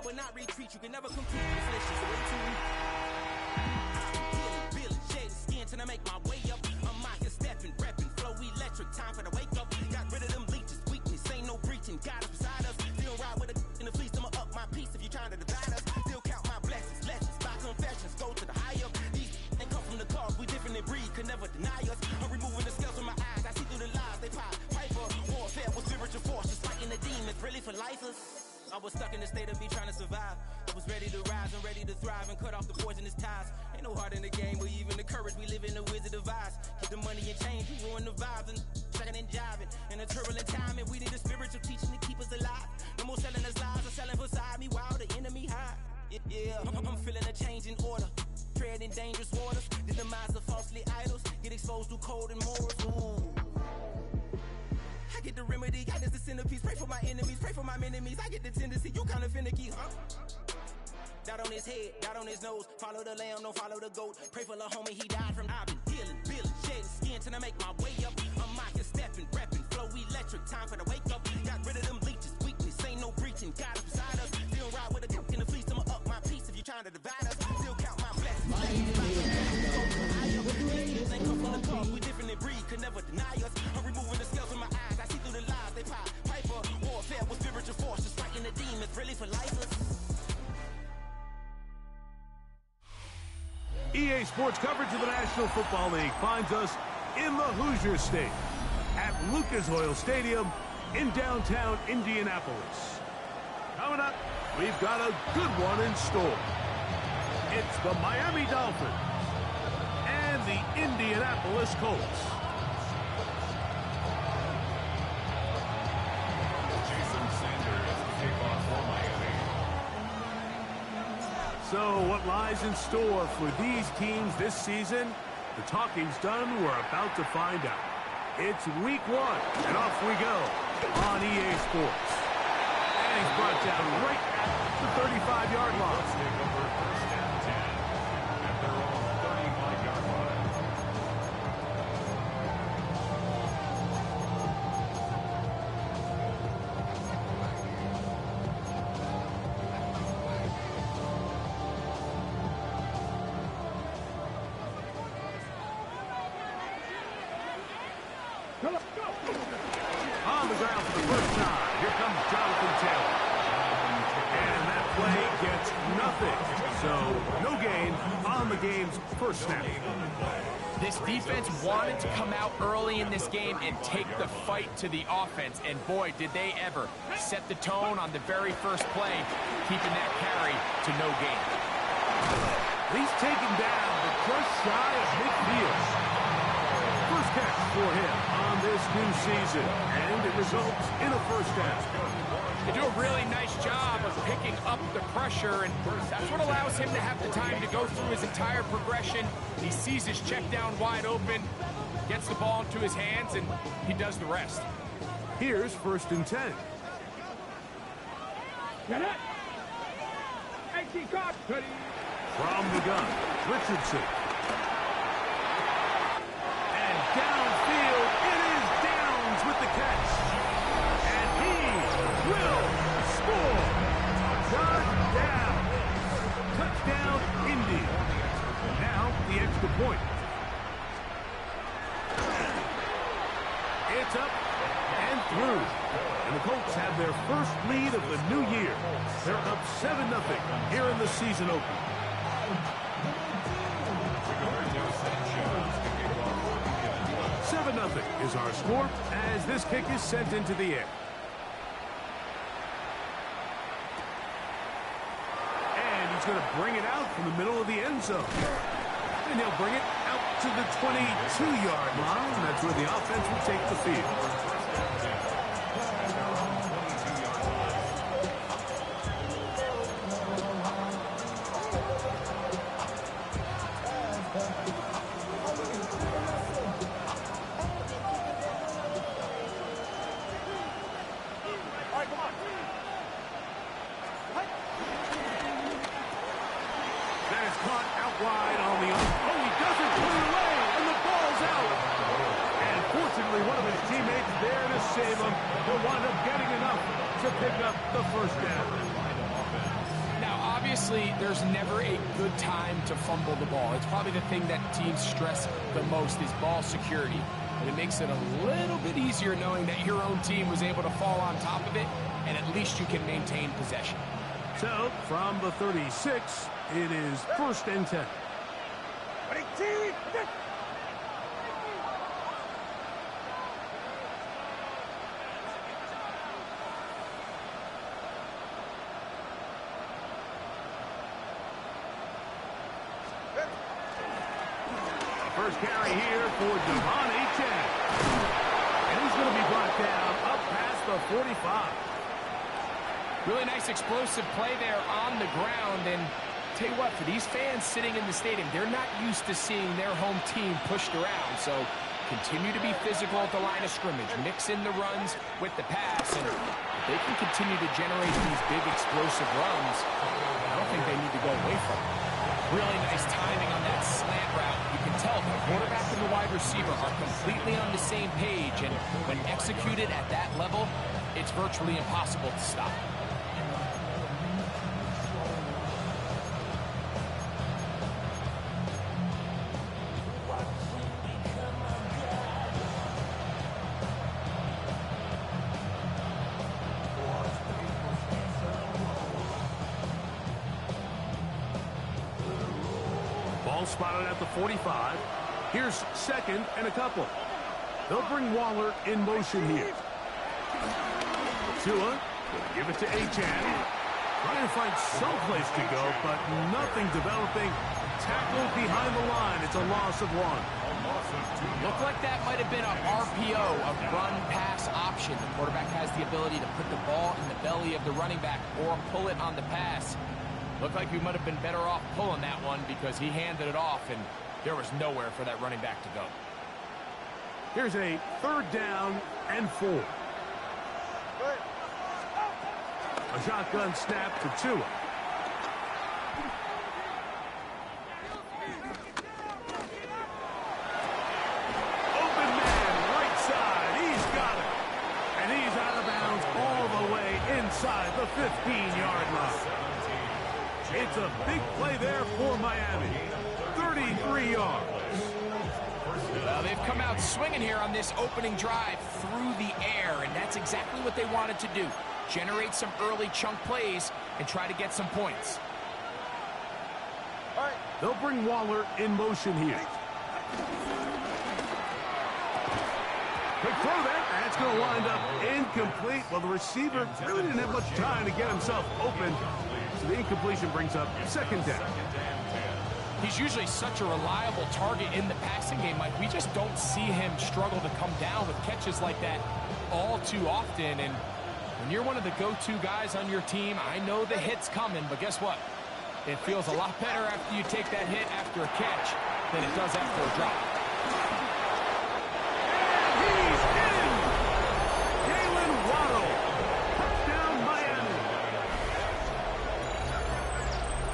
will not retreat. You can never compete. This list is way too weak. I'm feeling, shading skin till I make my way up. I'm out here stepping, repping, flow electric. Time for the wake up. Got rid of them leeches, weakness, ain't no breaching. God is beside us. Still ride with a in the fleece. I'ma up my piece if you trying to divide us. Still count my blessings, lessons, by confessions, go to the higher. These ain't come from the cause, we different in breed, could never deny us. I'm removing the scales from my eyes, I see through the lies they pop. Piper, warfare with spiritual force, just fighting the demons, really for lifers. I was stuck in the state of me trying to survive. I was ready to rise and ready to thrive and cut off the poisonous ties. Ain't no heart in the game, but even the courage we live in the wizard of Oz. Keep the money and change, we ruin the vibes and checking and jiving. In a turbulent time, and we need a spiritual teaching to keep us alive. No more selling us lies or selling beside me while the enemy hide. Yeah, I'm feeling a change in order. Treading dangerous waters. The demise of falsely idols. Get exposed to cold and morals. Ooh. I get the remedy, God is the centerpiece. Pray for my enemies, pray for my enemies. I get the tendency, you kinda finicky, huh? Dot on his head, dot on his nose. Follow the lamb, don't follow the goat. Pray for the homie, he died from. I've been healing, shedding skin till I make my way up. I'm out here stepping, repping, flow electric. Time for the wake up. Got rid of them leeches, weakness, ain't no breaching. God is beside us. Still ride with a cook in the fleece. I'ma up my piece if you trying to divide us. Still count my blessings. Ain't come from the cause, we different in breed, could never deny us. I'm removing the scales from my eyes, I see through the lies they pop. Piper, warfare with spiritual force, just fighting the demons, really for lifers. EA Sports coverage of the National Football League finds us in the Hoosier State at Lucas Oil Stadium in downtown Indianapolis. Coming up, we've got a good one in store. It's the Miami Dolphins and the Indianapolis Colts. So what lies in store for these teams this season? The talking's done. We're about to find out. It's week 1, and off we go on EA Sports. And he's brought down right at the 35-yard line. On the ground for the first time. Here comes Jonathan Taylor. And that play gets nothing. So no gain on the game's first snap. This defense wanted to come out early in this game and take the fight to the offense. And boy, did they ever set the tone on the very first play, keeping that carry to no gain. He's taken down, but just shy of midfield. First catch for him on this new season, and it results in a first down. They do a really nice job of picking up the pressure, and that's what allows him to have the time to go through his entire progression. He sees his check down wide open, gets the ball into his hands, and he does the rest. Here's 1st and 10. Get it! From the gun, Richardson. And downfield, it is Downs with the catch. And he will score. Touchdown. Touchdown, Indy. Now, the extra point. It's up and through. And the Colts have their first lead of the new year. They're up 7-0 here in the season opener. 7-0 is our score as this kick is sent into the air. And he's going to bring it out from the middle of the end zone. And he'll bring it out to the 22-yard line. And that's where the offense will take the field. Wide on the oh, he doesn't put it away, and the ball's out. And fortunately, one of his teammates there to save him will wind up getting enough to pick up the first down. Honestly, there's never a good time to fumble the ball. It's probably the thing that teams stress the most is ball security. And it makes it a little bit easier knowing that your own team was able to fall on top of it, and at least you can maintain possession. So, from the 36, it is 1st and 10. First carry here for Devon Achane. And he's going to be brought down up past the 45. Really nice explosive play there on the ground. And tell you what, for these fans sitting in the stadium, they're not used to seeing their home team pushed around. So continue to be physical at the line of scrimmage. Mix in the runs with the pass. And if they can continue to generate these big explosive runs, I don't think they need to go away from it. Really nice timing on that slant route. You can tell the quarterback and the wide receiver are completely on the same page, and when executed at that level, it's virtually impossible to stop. Ball spotted at the 45. Here's 2nd and a couple. They'll bring Waller in motion here. Tua, give it to Achane. Trying to find someplace to go, but nothing developing. Tackled behind the line. It's a loss of 1. Looked like that might have been a RPO, a run-pass option. The quarterback has the ability to put the ball in the belly of the running back or pull it on the pass. Looked like we might have been better off pulling that one because he handed it off, and there was nowhere for that running back to go. Here's a 3rd down and 4. A shotgun snap to Tua. Open man, right side. He's got it. And he's out of bounds all the way inside the 15-yard line. It's a big play there for Miami. 33 yards. Well, they've come out swinging here on this opening drive through the air, and that's exactly what they wanted to do. Generate some early chunk plays and try to get some points. All right. They'll bring Waller in motion here. Quick throw there. That's going to wind up incomplete. Well, the receiver really didn't have much time to get himself open. So the incompletion brings up 2nd down. He's usually such a reliable target in the passing game, Mike. We just don't see him struggle to come down with catches like that all too often. And when you're one of the go-to guys on your team, I know the hit's coming, but guess what? It feels a lot better after you take that hit after a catch than it does after a drop. He's in! Jalen Waddle. Touchdown, Miami.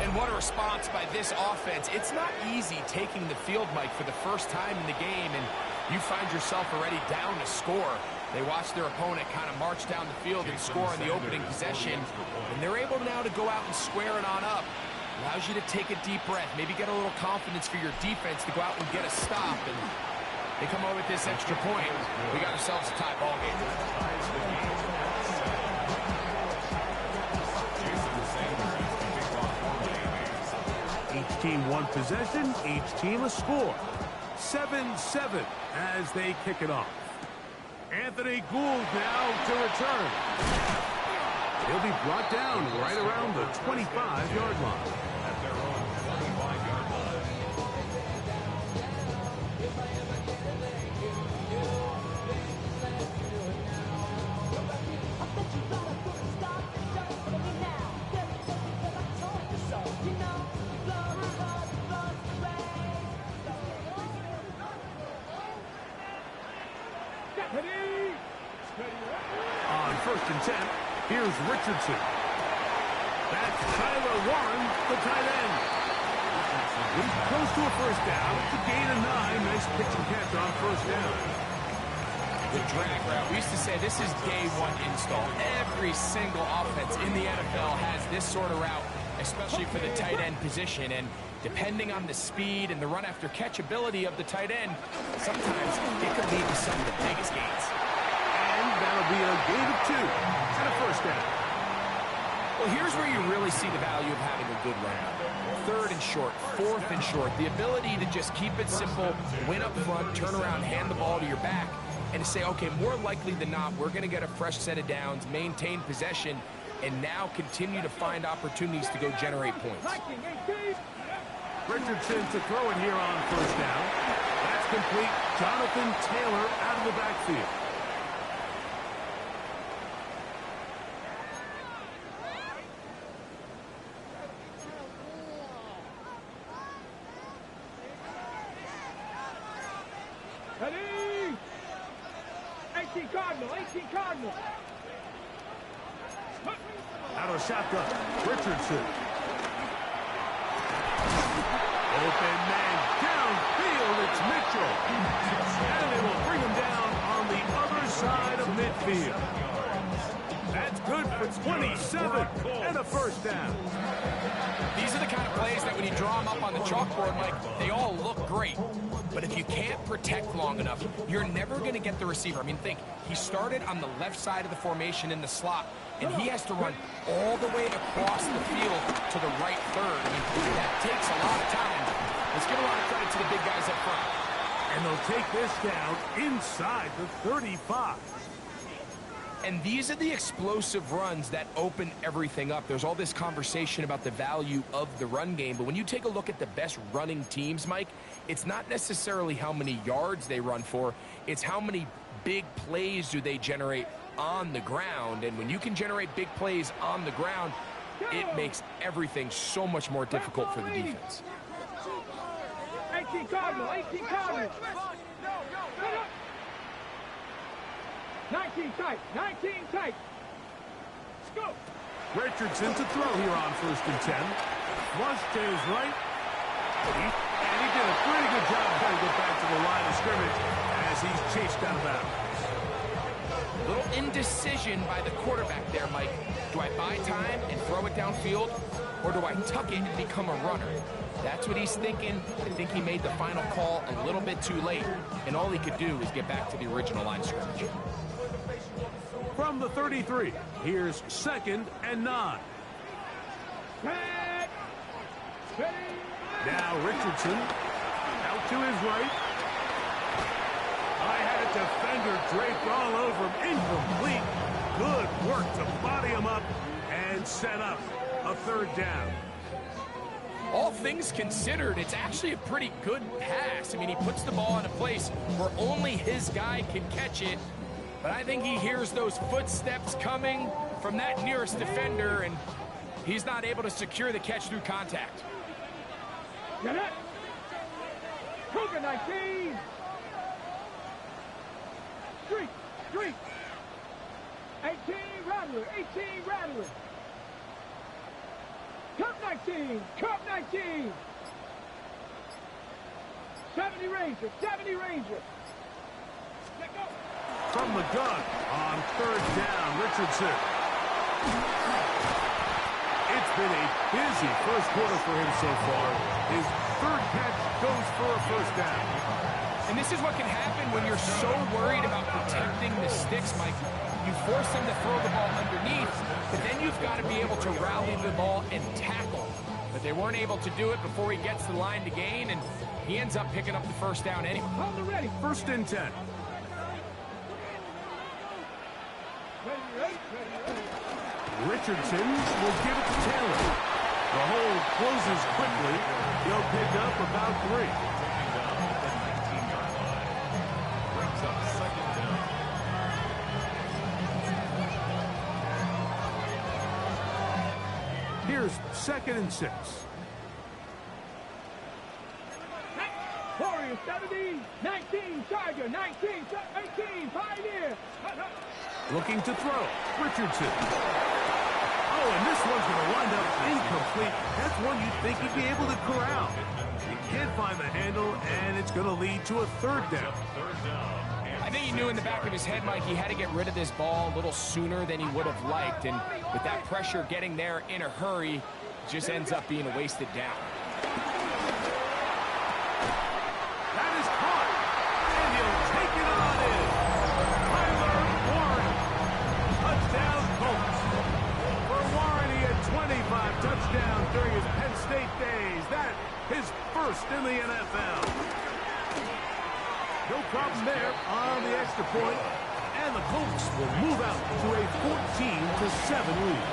And what a response by this offense. It's not easy taking the field, Mike, for the first time in the game, and you find yourself already down to score. They watch their opponent kind of march down the field and score in the opening possession, and they're able now to go out and square it on up. Allows you to take a deep breath, maybe get a little confidence for your defense to go out and get a stop, and they come over with this extra point. We got ourselves a tie ball game. Each team one possession, each team a score. 7-7 as they kick it off. Anthony Gould now to return. He'll be brought down right around the 25-yard line. On 1st and 10, here's Richardson. That's Tyler Warren, the tight end. He's close to a 1st down. It's a gain of 9. Nice pitch and catch on 1st down. The drag route. We used to say this is day one install. Every single offense in the NFL has this sort of route, especially for the tight end position. And depending on the speed and the run after catch ability of the tight end, sometimes it could lead to some of the biggest gains. And that'll be a gain of 2 and a first down. Well, here's where you really see the value of having a good run. 3rd and short, 4th and short, the ability to just keep it simple, win up front, turn around, hand the ball to your back, and to say, okay, more likely than not, we're going to get a fresh set of downs, maintain possession, and now continue to find opportunities to go generate points. Richardson to throw it here on first down. That's complete. Jonathan Taylor out of the backfield. Ready? 18 Cardinal, 18 Cardinal. Out of shotgun, Richardson. Open man downfield, it's Mitchell. And they will bring him down on the other side of midfield. That's good for 27 and a first down. These are the kind of plays that when you draw them up on the chalkboard, Mike, they all look great. But if you can't protect long enough, you're never going to get the receiver. I mean, think, he started on the left side of the formation in the slot, and he has to run all the way across the field to the right third. I mean, that takes a lot of time. Let's give a lot of credit to the big guys up front. And they'll take this down inside the 35. And these are the explosive runs that open everything up. There's all this conversation about the value of the run game, but when you take a look at the best running teams, Mike, it's not necessarily how many yards they run for, it's how many big plays do they generate on the ground. And when you can generate big plays on the ground, it makes everything so much more difficult for the defense. 18 Cardinal, 18 Cardinal. 19 tight, 19 tight. Let's go. Richardson to throw here on 1st and 10. Flush to his right. And he did a pretty good job trying to get back to the line of scrimmage as he's chased out of bounds. A little indecision by the quarterback there, Mike. Do I buy time and throw it downfield, or do I tuck it and become a runner? That's what he's thinking. I think he made the final call a little bit too late, and all he could do was get back to the original line of scrimmage. From the 33, here's 2nd and 9. Now Richardson out to his right. I had a defender draped all over him. Incomplete. Good work to body him up and set up a 3rd down. All things considered, it's actually a pretty good pass. I mean, he puts the ball in a place where only his guy can catch it. But I think he hears those footsteps coming from that nearest defender, and he's not able to secure the catch through contact. Get it. Cougar 19. Street. 18 Rattler, 18 Rattler. Cup 19, Cup 19. 70 Ranger, 70 Ranger. Let go. From the gun on 3rd down, Richardson. It's been a busy first quarter for him so far. His 3rd catch goes for a first down. And this is what can happen when you're so worried about protecting the sticks, Mike. You force them to throw the ball underneath, but then you've got to be able to rally the ball and tackle. But they weren't able to do it before he gets the line to gain, and he ends up picking up the first down anyway. Hold it ready. 1st and 10. Richardson will give it to Taylor. The hole closes quickly. He'll pick up about 3. Here's 2nd and 6. Warrior 70, 19 Tiger, 19, 18 Pioneer. Looking to throw. Richardson. Oh, and this one's going to wind up incomplete. That's one you'd think he'd be able to corral. He can't find the handle, and it's going to lead to a 3rd down. I think he knew in the back of his head, Mike, he had to get rid of this ball a little sooner than he would have liked. And with that pressure getting there in a hurry, just ends up being a wasted down. That is caught. And he'll take it on in. Tyler Warren. Touchdown Colts. For Warren, he had 25 touchdowns during his Penn State days. That his first in the NFL. No problem there on the extra point. And the Colts will move out to a 14-7 lead.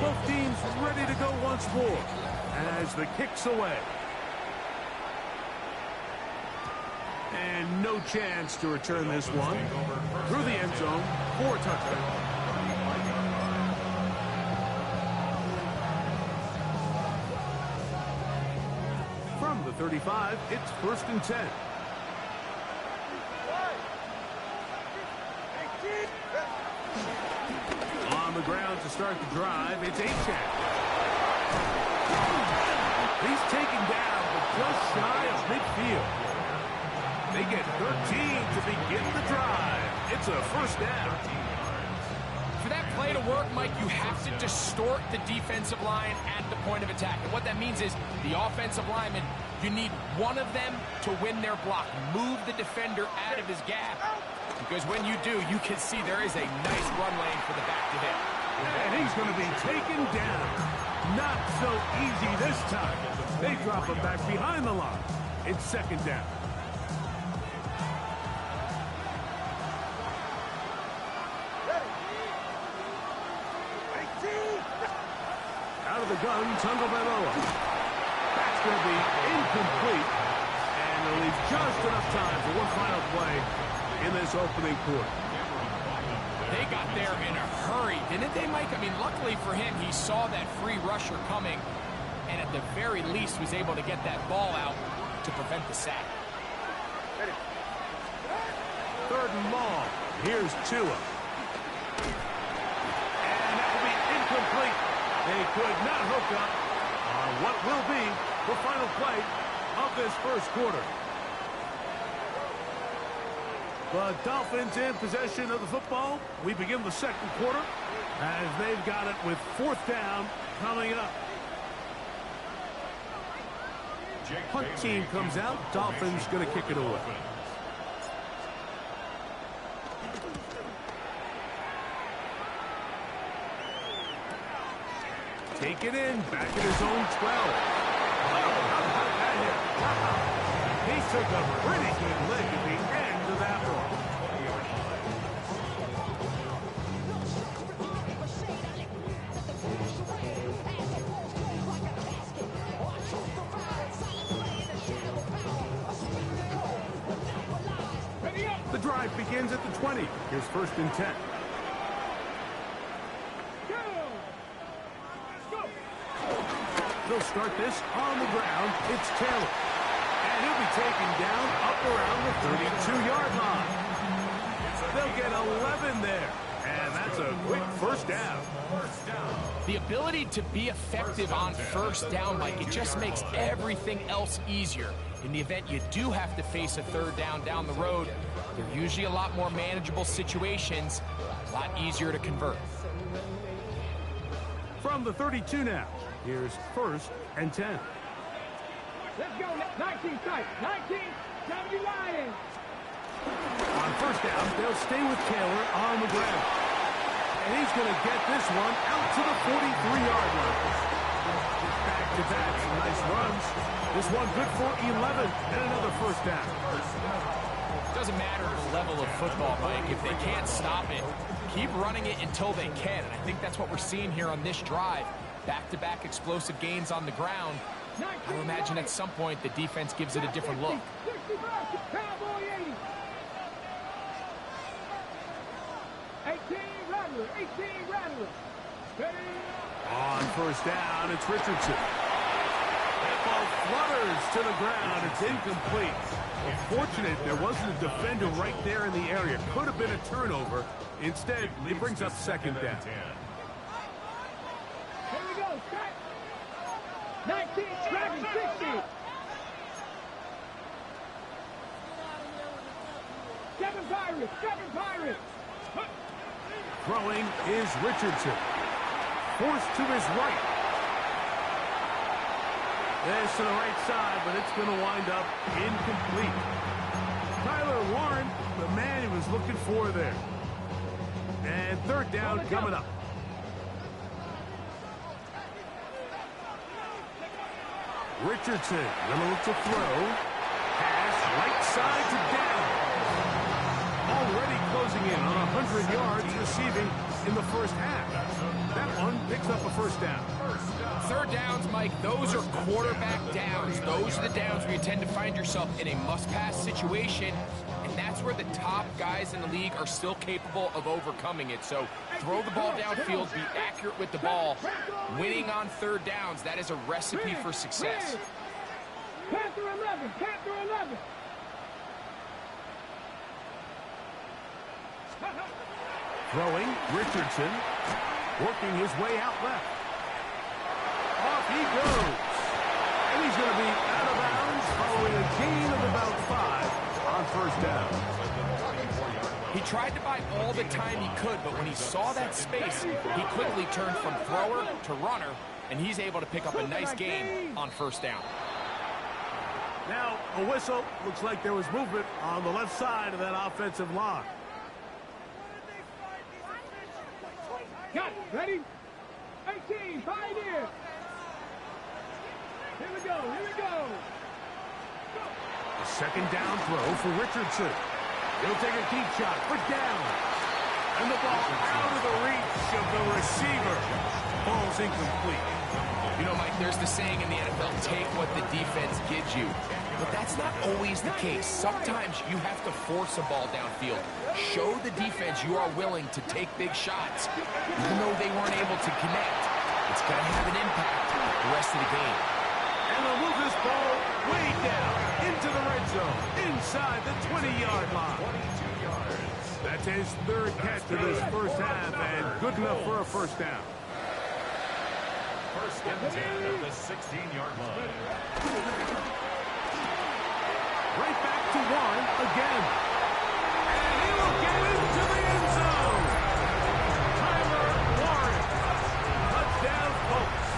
Both teams ready to go once more as the kick's away. And no chance to return this one. Through the end zone for a touchdown. From the 35, it's 1st and 10. On the ground to start the drive, it's Achane. He's taken down, but just shy of midfield. They get 13 to begin the drive. It's a first down. For that play to work, Mike, you have to distort the defensive line at the point of attack. And what that means is the offensive lineman, you need one of them to win their block. Move the defender out of his gap. Because when you do, you can see there is a nice run lane for the back to hit. And he's going to be taken down. Not so easy this time. They drop him back behind the line. It's 2nd down. Out of the gun, Tagovailoa. That's going to be incomplete. And they'll leave just enough time for one final play in this opening quarter. They got there in a hurry, didn't they, Mike? I mean, luckily for him, he saw that free rusher coming, and at the very least was able to get that ball out to prevent the sack. 3rd and long. Here's Tua. And that will be incomplete. They could not hook up on what will be the final play of this first quarter. The Dolphins in possession of the football. We begin the 2nd quarter as they've got it with 4th down coming up. Punt team comes out. Dolphins going to kick it away. Take it in, back at his own 12. Oh, how about that hit? Wow. He took a pretty good lick at the end of that one. The drive begins at the 20. Here's 1st and 10. They'll start this on the ground. It's Taylor. And he'll be taken down up around the 32-yard line. They'll get 11 there. And that's a quick first down. The ability to be effective on first down, Mike, it just makes everything else easier. In the event you do have to face a 3rd down the road, they're usually a lot more manageable situations, a lot easier to convert. From the 32 now. Here's 1st and 10. Let's go. 19 tight. 19. 70 Lions. On first down, they'll stay with Taylor on the ground. And he's going to get this one out to the 43-yard line. Back-to-back, some nice runs. This one good for 11 and another first down. Doesn't matter the level of football, Mike. If they can't stop it, keep running it until they can. And I think that's what we're seeing here on this drive. Back-to-back explosive gains on the ground. I would imagine at some point the defense gives it a different look. 18 Rattler. On first down, it's Richardson. That ball flutters to the ground. It's incomplete. Fortunate there wasn't a defender right there in the area. Could have been a turnover. Instead, it brings up second down. Here we go, set. 19, Dragon 60. 7 Pirates, 7 Pirates. Throwing is Richardson. Forced to his right. There's to the right side, but it's going to wind up incomplete. Tyler Warren, the man he was looking for there. And third down coming up. Richardson going to look to throw. Pass right side to down. Already closing in on 100 yards receiving in the first half. That one picks up a first down. Third downs, Mike, those are quarterback downs. Those are the downs where you tend to find yourself in a must-pass situation, and that's where the top guys in the league are still capable of overcoming it. So throw the ball downfield, be accurate with the ball. Winning on third downs, that is a recipe for success. Panther 11, Panther 11. Throwing, Richardson, working his way out left. Off he goes. And he's going to be out of bounds following a gain of about 5 on first down. He tried to buy all the time he could, but when he saw that space, he quickly turned from thrower to runner, and he's able to pick up a nice gain on first down. Now, a whistle. Looks like there was movement on the left side of that offensive line. Got it. Ready? 18, Pioneer. Here we go. Here we go. A second down throw for Richardson. He'll take a deep shot for down. And the ball out of the reach of the receiver. Ball's incomplete. You know, Mike, there's the saying in the NFL, take what the defense gives you. But that's not always the case. Sometimes you have to force a ball downfield. Show the defense you are willing to take big shots, even though they weren't able to connect. It's going to have an impact the rest of the game. And they'll move this ball way down into the red zone, inside the 20-yard line. That's his third catch of this first half, and good enough for a first down. First and 10 at the 16-yard line. Right back to Warren again. And he will get into the end zone. Tyler Warren. Touchdown, folks.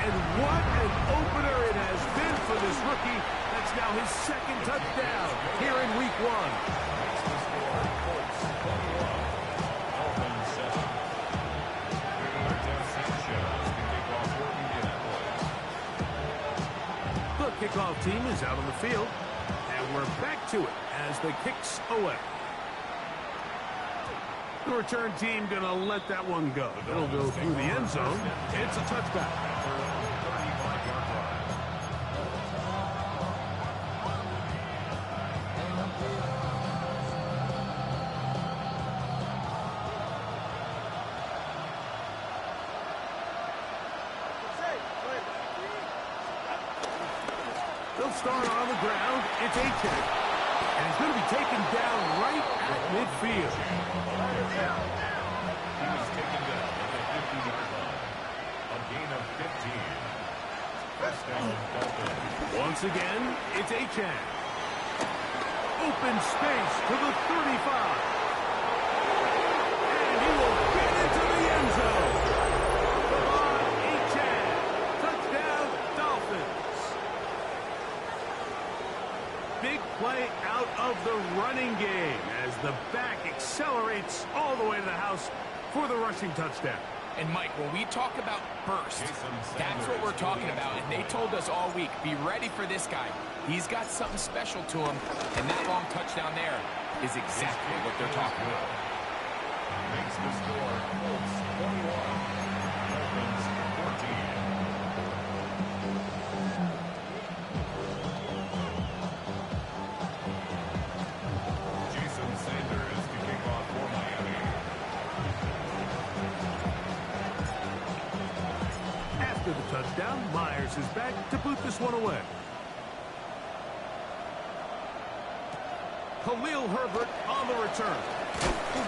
And what an opener it has been for this rookie. That's now his second touchdown here in week 1. The kickoff team is out on the field. And we're back to it as the kick's away. The return team going to let that one go. It'll go through the end zone. It's a touchback. They'll start on the ground. It's Achane. And he's going to be taken down right at midfield. He was taken down at the 50-yard line. A gain of 15. First down, Dolphins. Once again, it's Achane. Open space to the 35. And he will get into the end zone. Achane. Touchdown, Dolphins. Big play out of the running game as the back accelerates all the way to the house for the rushing touchdown. And Mike, when we talk about burst, that's what we're talking about. And they told us all week, be ready for this guy. He's got something special to him, and that long touchdown there is exactly what they're talking about. Makes the score Colts 21, Dolphins 14. Jason Sanders to kick off for Miami. After After the touchdown, Myers is back to boot this one away. Khalil Herbert on the return.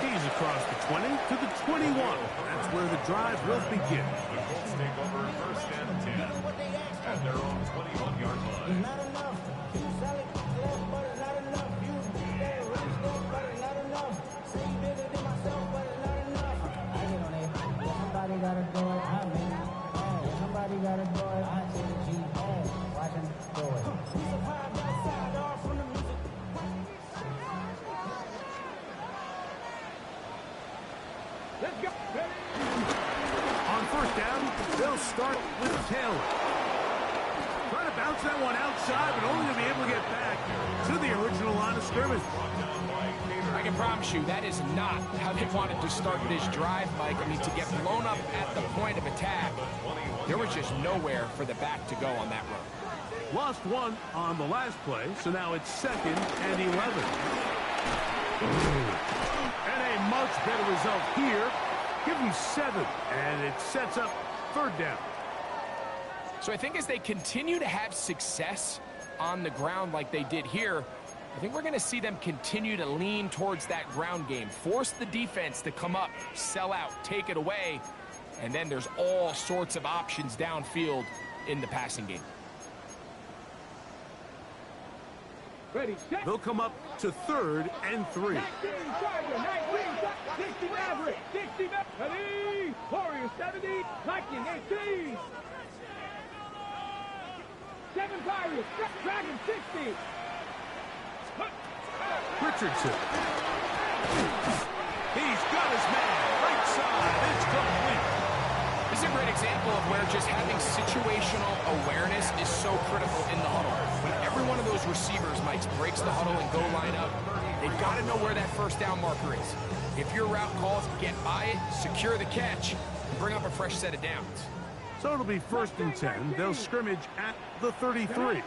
He's across the 20 to the 21. That's where the drive will begin. The Colts take over first and 10 at their own 21-yard line. Not enough. You sell it less, but it's not enough. You stay rich, but it's not enough. Say you bigger than myself, but it's not enough. I get on it. If somebody gotta do it, I'm in. If somebody gotta do it, I take the G. Watch him do it. We survived outside, all from the music. Let's go. On first down, they'll start with Taylor. Trying to bounce that one outside, but only to be able to get back to the original line of scrimmage. I can promise you that is not how they wanted to start this drive, Mike. I mean, to get blown up at the point of attack, there was just nowhere for the back to go on that run. Lost one on the last play, so now it's 2nd and 11. And a much better result here. Give them 7, and it sets up 3rd down. So I think as they continue to have success on the ground like they did here, I think we're going to see them continue to lean towards that ground game, force the defense to come up, sell out, take it away, and then there's all sorts of options downfield in the passing game. Ready, set. They'll come up to 3rd and 3. 19, Charger, 19, 60 Maverick, 60 Maverick, ready, Warriors 70, Viking 18, 7 Pirates, Dragon 60. Richardson. He's got his man. Right side. It's complete. This is a great example of where just having situational awareness is so critical in the huddle. When every one of those receivers, Mike, breaks the huddle and go line up, they've got to know where that first down marker is. If your route calls, get by it, secure the catch, and bring up a fresh set of downs. So it'll be 1st and 10. They'll scrimmage at the 33. 18,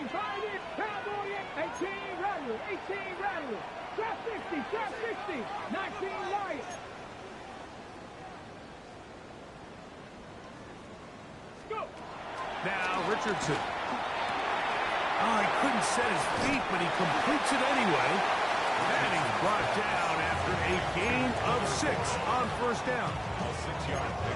find it, Cowboy, 18, Rattler, 18, Rattler, trap 60, 19, Lions. Go. Now Richardson. Oh, he couldn't set his feet, but he completes it anyway. And he's brought down after a gain of 6 on first down.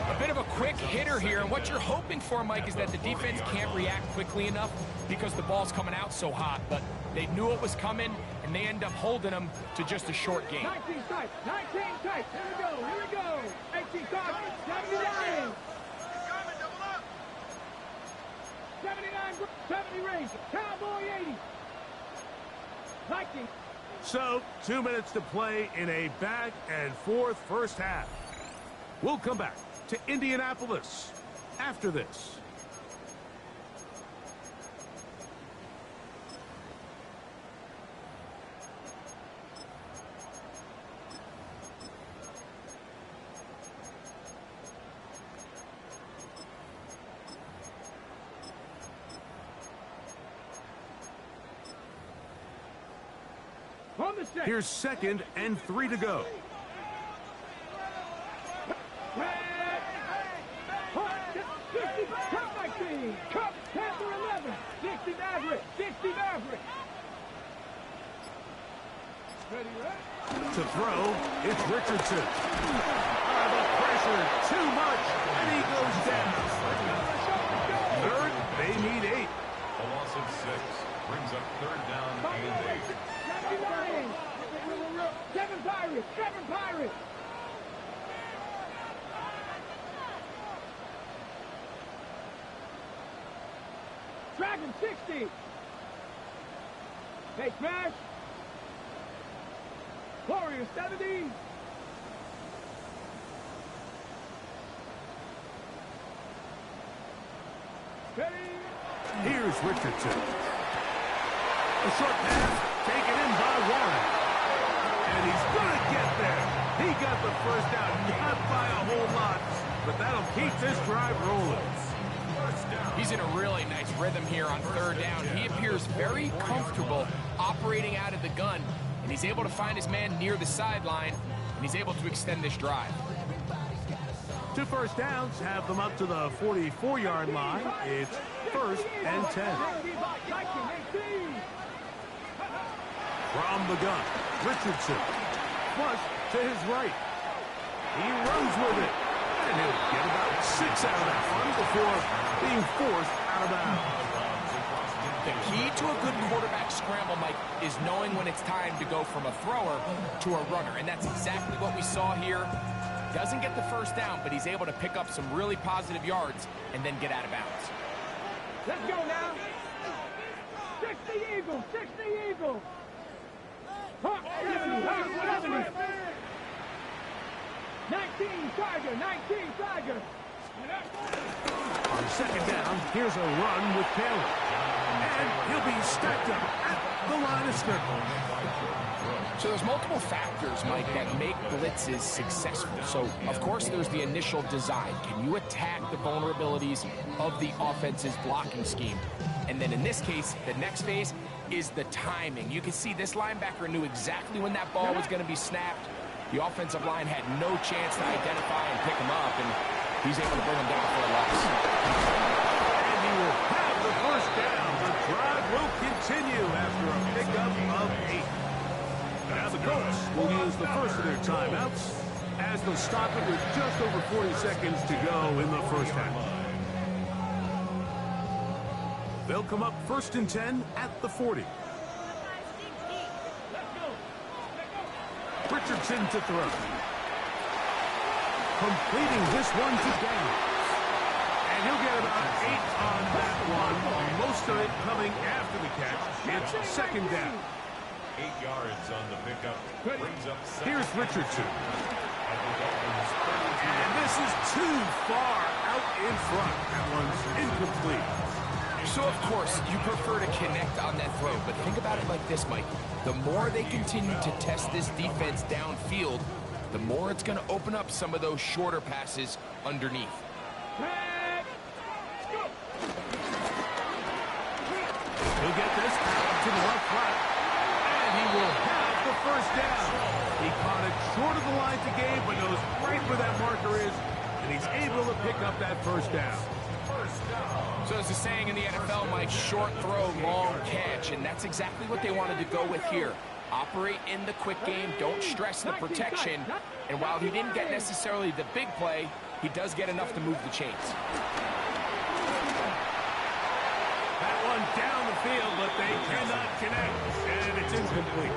A bit of a quick hitter here, and what you're hoping for, Mike, is that the defense can't react quickly enough because the ball's coming out so hot, but they knew it was coming, and they end up holding them to just a short gain. 19 tight, 19 tight, here we go, 18 tight, 79. 79, 70 range, Cowboy 80. Viking. So, 2 minutes to play in a back and forth first half. We'll come back to Indianapolis after this. On the set. Here's 2nd and 3 to go. Cup, Panther 11, 60 Maverick, 60 Maverick. Ready, right? To throw, it's Richardson. The pressure, too much, and he goes down. 3rd, they need 8. A loss of 6 brings up 3rd down and 8. 70 Lions, 7 Pirates, 7 Pirates. Dragon 60. Hey, smash. Warriors 70. Ready. Here's Richardson. A short pass taken in by Warren. And he's going to get there. He got the first down, not by a whole lot, but that'll keep this drive rolling. He's in a really nice rhythm here on 3rd down. He appears very comfortable operating out of the gun, and he's able to find his man near the sideline, and he's able to extend this drive. 2 first downs have them up to the 44-yard line. It's 1st and 10. From the gun, Richardson. Flush to his right. He runs with it. And he'll get about 6 out of that one before being forced out of bounds. The key to a good quarterback scramble, Mike, is knowing when it's time to go from a thrower to a runner. And that's exactly what we saw here. Doesn't get the first down, but he's able to pick up some really positive yards and then get out of bounds. Let's go now. 60 Eagles, 60 Eagles. 70. 19 Tiger, 19 Tiger. On 2nd down, here's a run with Taylor. And he'll be stacked up at the line of scrimmage. So there's multiple factors, Mike, that make blitzes successful. So, of course, there's the initial design. Can you attack the vulnerabilities of the offense's blocking scheme? And then in this case, the next phase is the timing. You can see this linebacker knew exactly when that ball was going to be snapped. The offensive line had no chance to identify and pick him up, and he's able to bring him down for a loss. And he will have the first down. The drive will continue after a pickup of 8. Now the Colts will use the first of their timeouts as they'll stop it with just over 40 seconds to go in the first half. They'll come up 1st and 10 at the 40. Richardson to throw. Completing this one to Daniels. And he'll get about 8 on that one. Most of it coming after the catch. It's 2nd down. 8 yards on the pickup. Brings up 7. Here's Richardson. And this is too far out in front. That one's incomplete. So, of course, you prefer to connect on that throw, but think about it like this, Mike. The more they continue to test this defense downfield, the more it's going to open up some of those shorter passes underneath. He'll get this out to the left flat, and he will have the first down. He caught it short of the line to gain, but knows right where that marker is, and he's able to pick up that first down. So there's a saying in the NFL, Mike, short throw, long catch, and that's exactly what they wanted to go with here. Operate in the quick game, don't stress the protection, and while he didn't get necessarily the big play, he does get enough to move the chains. That one down the field, but they cannot connect, and it's incomplete.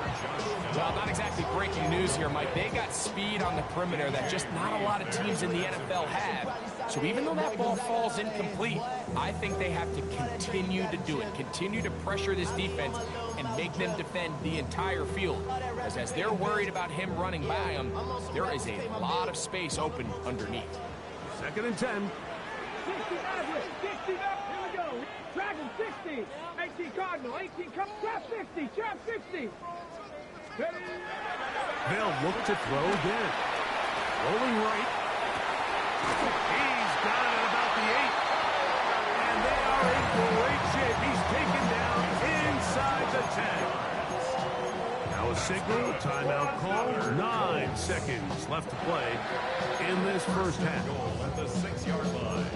Well, not exactly breaking news here, Mike. They got speed on the perimeter that just not a lot of teams in the NFL have. So even though that ball falls incomplete, I think they have to continue to do it. Continue to pressure this defense and make them defend the entire field. Because as they're worried about him running by them, there is a lot of space open underneath. 2nd and 10. 60 Maverick, 60 Maverick, here we go. Dragon 60, 18 Cardinal, 18 Trap 60, Trap 60. They'll look to throw again. Rolling right. He's got it at about the 8. And they are in great shape. He's taken down inside the 10. Now a signal, timeout call. 9 seconds left to play in this first half. Goal at the 6-yard line.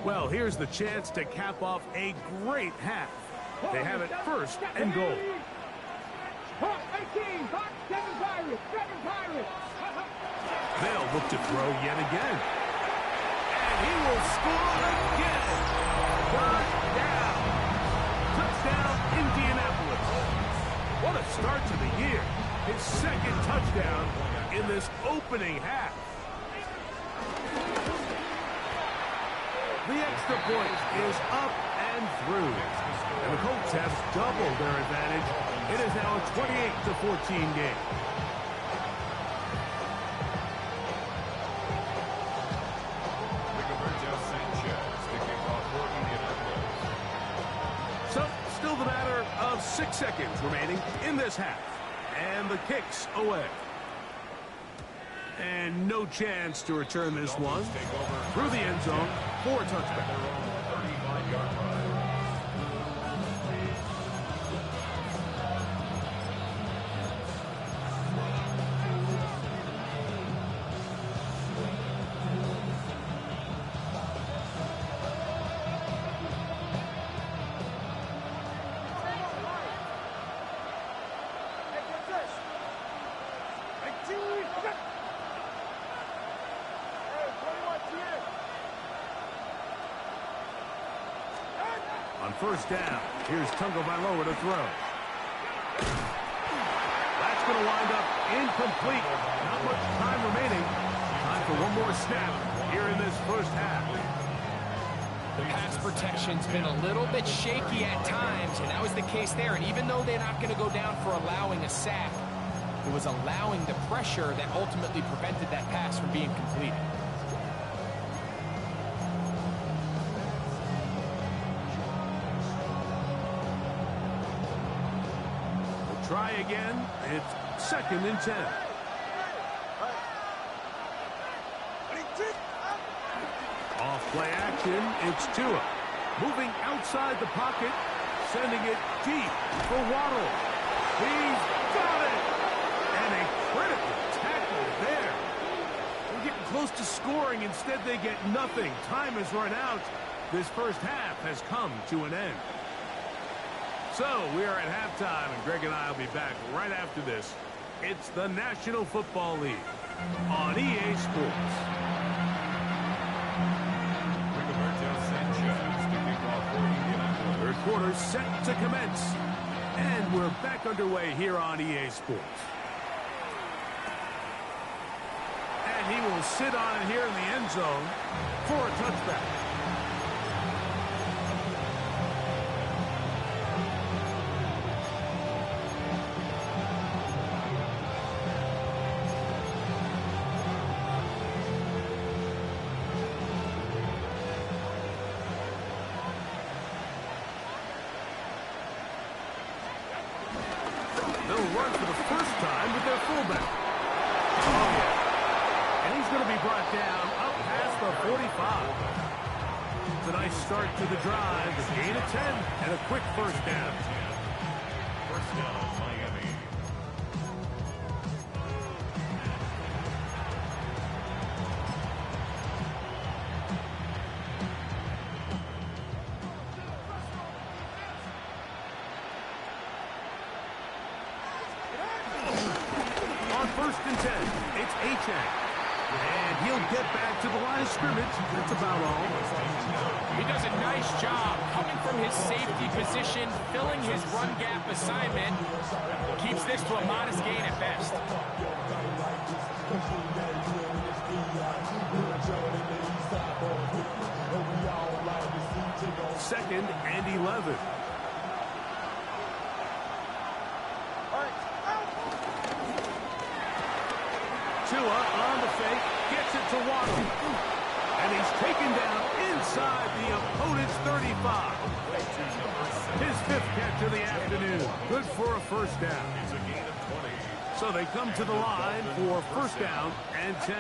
Well, here's the chance to cap off a great half. They have it 1st and goal. 18, 7 Pirates, 7 Pirates. They'll look to throw yet again. And he will score again. Touchdown. Touchdown, Indianapolis. What a start to the year. His 2nd touchdown in this opening half. The extra point is up and through. And the Colts have doubled their advantage. It is now a 28-14 game. So, still the matter of 6 seconds remaining in this half. And the kick's away. And no chance to return this one through the end zone for a touchback. first down. Here's Tagovailoa to throw. That's going to wind up incomplete. Not much time remaining. Time for one more snap here in this first half. The pass protection's been a little bit shaky at times, and that was the case there. And even though they're not going to go down for allowing a sack, it was allowing the pressure that ultimately prevented that pass from being completed. We'll try again. It's 2nd and 10. Off play action, it's Tua. Moving outside the pocket, sending it deep for Waddle. He's got it! And a critical tackle there. They're getting close to scoring. Instead, they get nothing. Time has run out. This first half has come to an end. So, we are at halftime, and Greg and I will be back right after this. It's the National Football League on EA Sports. Third quarter set to commence. And we're back underway here on EA Sports. And he will sit on it here in the end zone for a touchback. They'll run for the first time with their fullback. Oh, yeah. And he's going to be brought down up past the 45. It's a nice start to the drive. A gain of 10 and a quick first down. First down, Miami. First and 10. It's Achane. And he'll get back to the line of scrimmage. That's about all. He does a nice job coming from his safety position, filling his run gap assignment. Keeps this to a modest gain at best. Second and 11. Tua on the fake, gets it to Waddle. And he's taken down inside the opponent's 35. His 5th catch of the afternoon. Good for a first down. So they come to the line for first down and 10.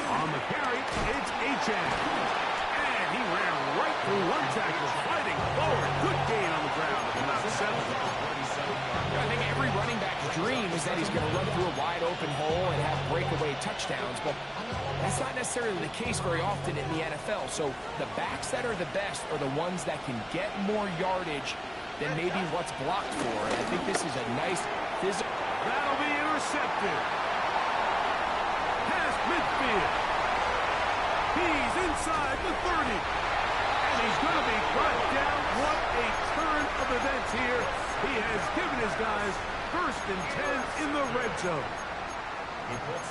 On the carry, it's Achane. And he ran right through one tackle, fighting forward. Good gain on the ground at about 7. I think every running back's dream is that he's going to run through a wide open hole and have breakaway touchdowns, but that's not necessarily the case very often in the NFL. So the backs that are the best are the ones that can get more yardage than maybe what's blocked for. And I think this is a nice physical. That'll be intercepted. Past midfield. He's inside the 30. And he's going to be brought down. What a turn of events here. He has given his guys first and 10 in the red zone.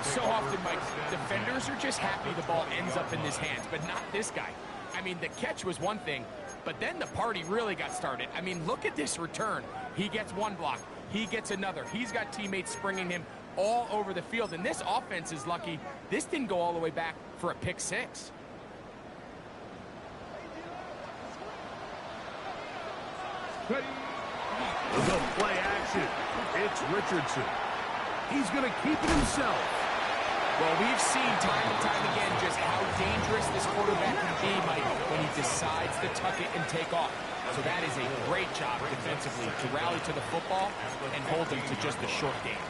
So often, Mike, defenders are just happy the ball ends up in his hands, but not this guy. I mean, the catch was one thing, but then the party really got started. I mean, look at this return. He gets one block. He gets another. He's got teammates springing him all over the field, and this offense is lucky. This didn't go all the way back for a pick six. We'll go play action. It's Richardson. He's going to keep it himself. Well, we've seen time and time again just how dangerous this quarterback can be, Mike, when he decides to tuck it and take off. So that is a great job defensively to rally to the football and hold him to just a short game.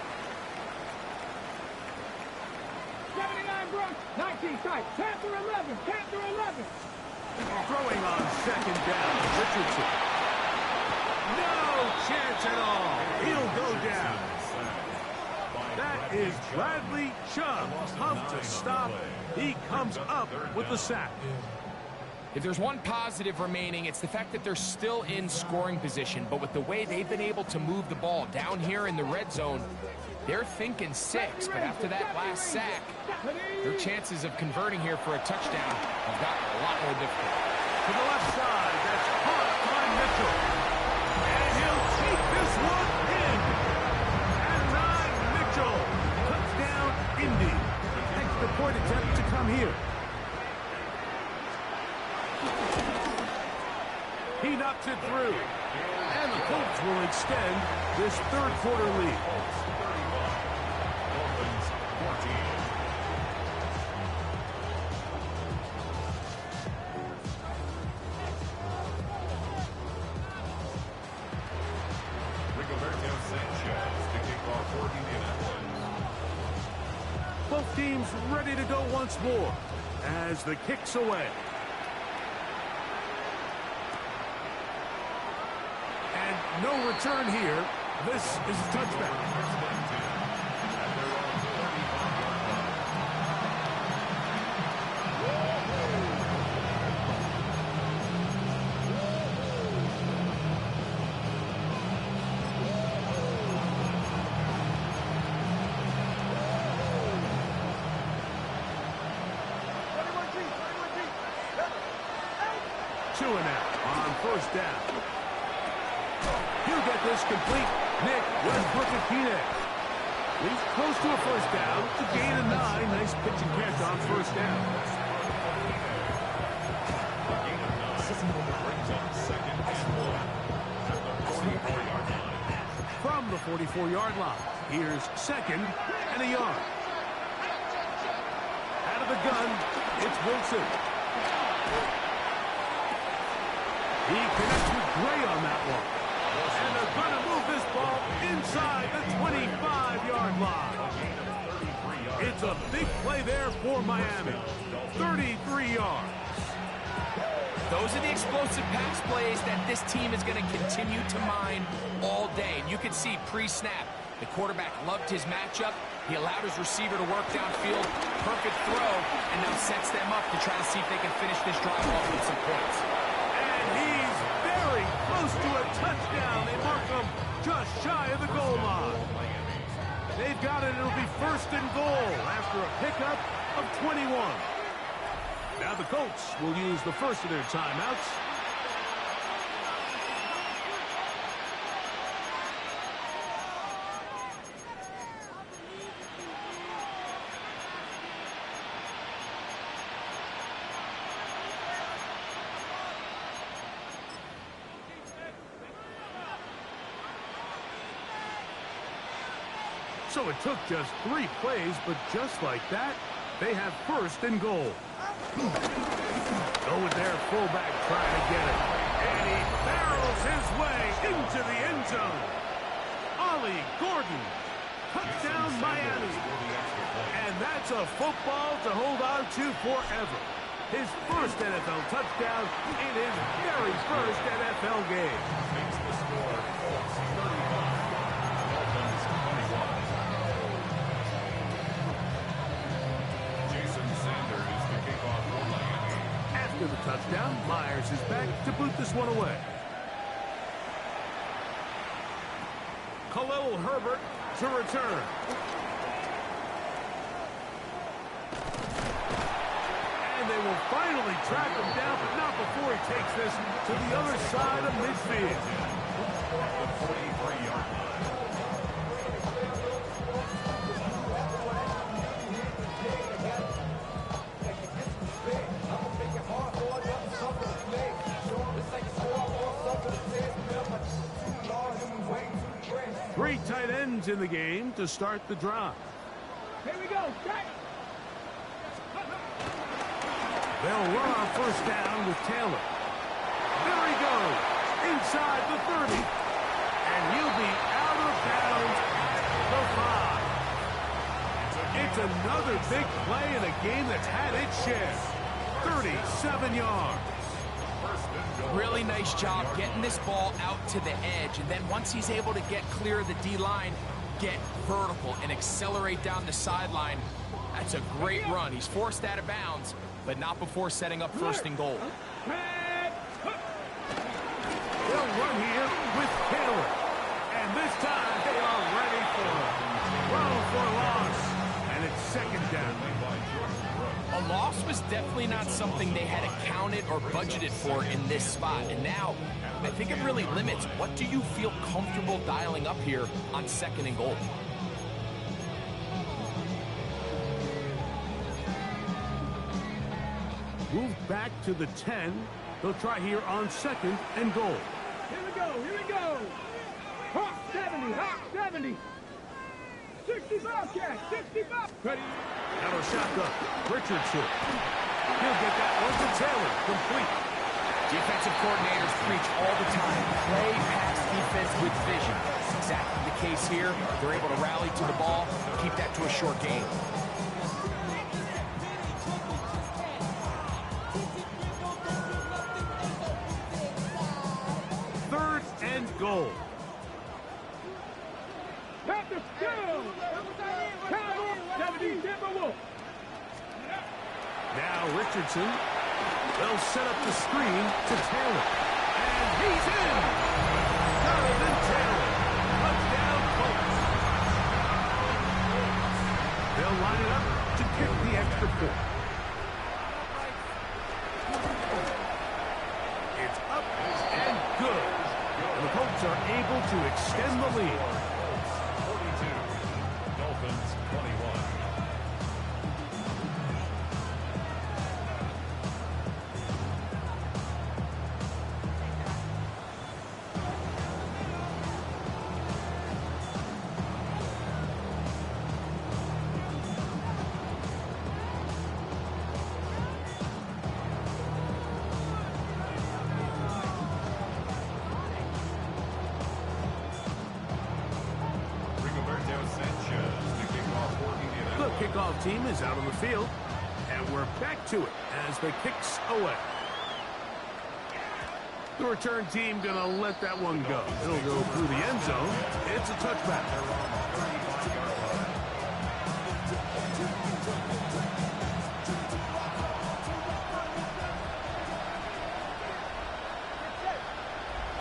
79 Bronx, 19 tight, Panther 11, Panther 11. Throwing on second down, Richardson. No chance at all. He'll go down. That is Bradley Chubb. Tough to stop. He comes up with the sack. If there's one positive remaining, it's the fact that they're still in scoring position. But with the way they've been able to move the ball down here in the red zone, they're thinking 6. But after that last sack, their chances of converting here for a touchdown have gotten a lot more difficult. To the left side, that's caught by Mitchell. And he'll keep this one in. And Ryan Mitchell, touchdown, Indy. Extra point attempt to come here. He knocks it through. And the Colts will extend this third quarter lead. Dolphins 14. Rigoberto Sanchez to kick off for Indianapolis. Both teams ready to go once more as the kick's away. And no return here. This is a touchback. Two and out on first down. He'll get this complete. Nick Westbrook-Akine. He's close to a first down. It's a gain of 9. Nice pitch and catch on first down. Brings up second and 1 at the 44-yard line. From the 44-yard line, here's second and a yard. Out of the gun, it's Wilson. He connects with Gray on that one. And they're going to move this ball inside the 25-yard line. It's a big play there for Miami. 33 yards. Those are the explosive pass plays that this team is going to continue to mine all day. And you can see pre-snap, the quarterback loved his matchup. He allowed his receiver to work downfield. Perfect throw, and now sets them up to try to see if they can finish this drive off with some points. And he's very close to a touchdown. They mark him just shy of the goal line. They've got it. It'll be first and goal after a pickup of 21. Now the Colts will use the first of their timeouts. So it took just 3 plays, but just like that, they have first and goal. Go with their fullback trying to get it. And he barrels his way into the end zone. Ollie Gordon. Touchdown Miami. And that's a football to hold on to forever. His first NFL touchdown in his very first NFL game. Makes the score Colts 35, Dolphins 21. Jason Sanders is the kickoff for Miami. After the touchdown, Myers is back to boot this one away. Khalil Herbert to return. And they will finally track him down, but not before he takes this to the other side of midfield. The 43-yard line. Three tight ends in the game to start the drive. Here we go. Check. They'll run on first down with Taylor. There he goes. Inside the 30. And he'll be out of bounds at the 5. It's another big play in a game that's had its share. 37 yards. Really nice job getting this ball out to the edge. And then once he's able to get clear of the D-line, get vertical and accelerate down the sideline. That's a great run. He's forced out of bounds, but not before setting up first and goal. They'll run here with Taylor. And this time they are ready for it. Throw for loss. And it's second down. A loss was definitely not something they had accounted or budgeted for in this spot. And now, I think it really limits what do you feel comfortable dialing up here on 2nd and goal. Move back to the 10. They'll try here on 2nd and goal. Here we go, here we go. Hawk 70, Hawk 70. 65 catch, 65. Ready. Out of shotgun. Richardson. He'll get that one to Taylor. Complete. Defensive coordinators preach all the time. Play pass defense with vision. That's exactly the case here. They're able to rally to the ball, keep that to a short game. Third and goal. Panthers kill. Cowboys 70, Timberwolves. Now Richardson. They'll set up the screen to Taylor. And he's in! Jonathan Taylor. Touchdown Colts. They'll line it up to kick the extra point. It's up and good. And the Colts are able to extend the lead. 42. Dolphins 21. The kickoff team is out on the field, and we're back to it as the kick's away. The return team gonna let that one go. It'll go through the end zone. It's a touchback.